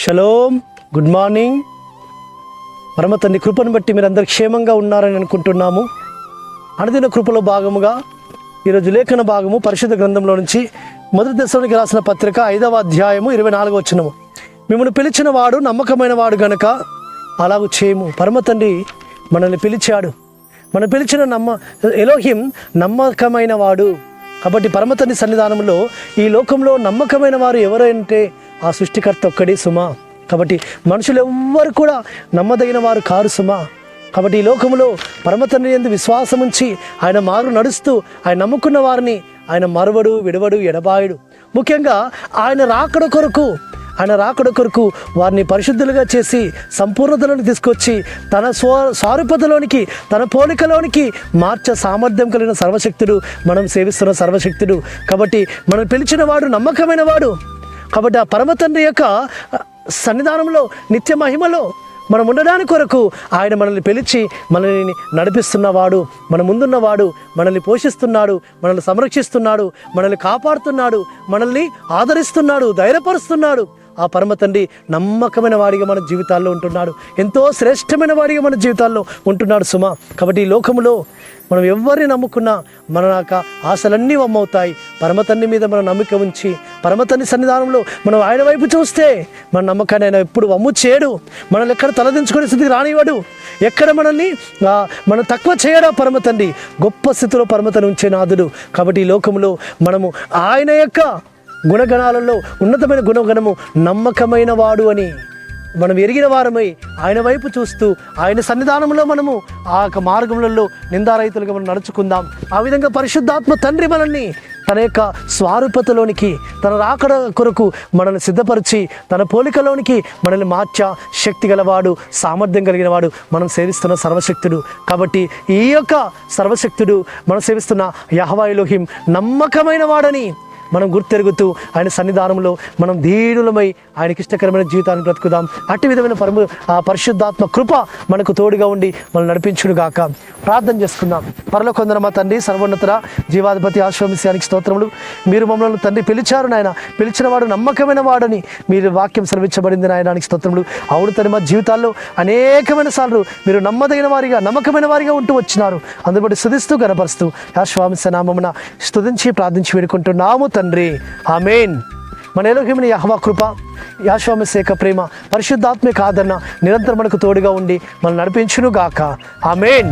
Shalom, good morning. పరమ తండ్రి కృపను బట్టి మీరందరూ క్షేమంగా ఉన్నారని అనుకుంటున్నాము. అనుదిన కృపలో భాగముగా ఈరోజు లేఖన భాగము పరిశుద్ధ గ్రంథంలో నుంచి మొదటి దశలోనికి రాసిన పత్రిక 5వ అధ్యాయము 24వ వచనము. మిమ్మల్ని పిలిచిన వాడు నమ్మకమైన వాడు గనక అలాగూ చేయము. పరమ తండ్రి మనల్ని పిలిచాడు. మనం పిలిచిన ఎలోహిం నమ్మకమైన వాడు. కాబట్టి పరమ తండ్రి సన్నిధానంలో ఈ లోకంలో నమ్మకమైన వారు ఎవరంటే ఆ సృష్టికర్త ఒక్కడే సుమా. కాబట్టి మనుషులు ఎవ్వరు కూడా నమ్మదగిన వారు కారు సుమా. కాబట్టి ఈ లోకంలో పరమ తండ్రి యందు విశ్వాసం ఉంచి ఆయన మారు నడుస్తూ ఆయన నమ్ముకున్న వారిని ఆయన మరువడు, విడవడు, ఎడబాయుడు. ముఖ్యంగా ఆయన రాకడ కొరకు వారిని పరిశుద్ధులుగా చేసి సంపూర్ణతలోనికి తీసుకొచ్చి తన స్వరూపతలోనికి, తన పోలికలోనికి మార్చ సామర్థ్యం కలిగిన సర్వశక్తుడు, మనం సేవిస్తున్న సర్వశక్తుడు. కాబట్టి మనం పిలిచిన వాడు నమ్మకమైన వాడు. కాబట్టి ఆ పరమ తండ్రి యొక్క సన్నిధానంలో నిత్య మహిమలో మనం ఉండడానికి కొరకు ఆయన మనల్ని పిలిచి మనల్ని నడిపిస్తున్నవాడు, మన ముందున్నవాడు, మనల్ని పోషిస్తున్నాడు, మనల్ని సంరక్షిస్తున్నాడు, మనల్ని కాపాడుతున్నాడు, మనల్ని ఆదరిస్తున్నాడు, ధైర్యపరుస్తున్నాడు. ఆ పరమ తండ్రి నమ్మకమైన వాడిగా మన జీవితాల్లో ఉంటున్నాడు. ఎంతో శ్రేష్టమైన వాడిగా మన జీవితాల్లో ఉంటున్నాడు సుమా. కాబట్టి ఈ లోకంలో మనం ఎవరిని నమ్ముకున్నా మన ఆశలన్నీ వమ్మవుతాయి. పరమ తండ్రి మీద మనం నమ్మిక ఉంచి పరమ తండ్రి సన్నిధానంలో మనం ఆయన వైపు చూస్తే మన నమ్మకాన్ని ఆయన ఎప్పుడు వమ్ము చేయడు. మనల్ని ఎక్కడ తలదించుకునే స్థితికి రానివ్వడు. ఎక్కడ మనం తక్కువ చేయడా పరమ తండ్రి. గొప్ప స్థితిలో పరమ తండ్రి ఉంచే నాథుడు. కాబట్టి ఈ లోకంలో మనము ఆయన యొక్క గుణగణాలలో ఉన్నతమైన గుణగణము నమ్మకమైన వాడు అని మనం ఎరిగిన వారమై ఆయన వైపు చూస్తూ ఆయన సన్నిధానంలో మనము ఆ యొక్క మార్గములలో నిందారహితులుగా మనం నడుచుకుందాం. ఆ విధంగా పరిశుద్ధాత్మ తండ్రి మనల్ని తన యొక్క స్వరూపతలోనికి, తన రాకడ కొరకు మనల్ని సిద్ధపరిచి తన పోలికలోనికి మనల్ని మార్చా శక్తి గలవాడు, సామర్థ్యం కలిగిన వాడు, మనం సేవిస్తున్న సర్వశక్తుడు. కాబట్టి ఈ యొక్క సర్వశక్తుడు మనం సేవిస్తున్న యెహోవా ఎలోహిం నమ్మకమైన వాడని మనం గుర్తెరుగుతూ ఆయన సన్నిధానంలో మనం ధీరులమై ఆయనకి ఇష్టకరమైన జీవితాన్ని బ్రతుకుదాం. అట్టి విధమైన పరిశుద్ధాత్మ కృప మనకు తోడుగా ఉండి మనం నడిపించును గాక. ప్రార్థన చేసుకుందాం. పరలోకొందర మా తండ్రి, సర్వోన్నత జీవాధిపతి ఆశ్రమిస్యానికి స్తోత్రములు. మీరు మమ్మల్ని తండ్రి పిలిచారు నాయన. పిలిచిన వాడు నమ్మకమైన వాడని మీరు వాక్యం సెలవించబడింది నాయనానికి స్తోత్రములు. అవును తండ్రి, మా జీవితాల్లో అనేకమైన సార్లు మీరు నమ్మకమైన వారిగా ఉంటూ వచ్చినారు. అందుబట్టి స్తుతిస్తూ గణపరుస్తూ యాశ్వామిస్య నామమున స్తుతించి ప్రార్థించి వేడుకుంటున్నాము తండ్రి. ఆమేన్. మన ఎలోహిముని యెహోవా కృప, యాశ్వామిస్య ప్రేమ, పరిశుద్ధాత్మిక ఆదరణ నిరంతరం మనకు తోడుగా ఉండి మనం నడిపించును గాక. ఆమేన్.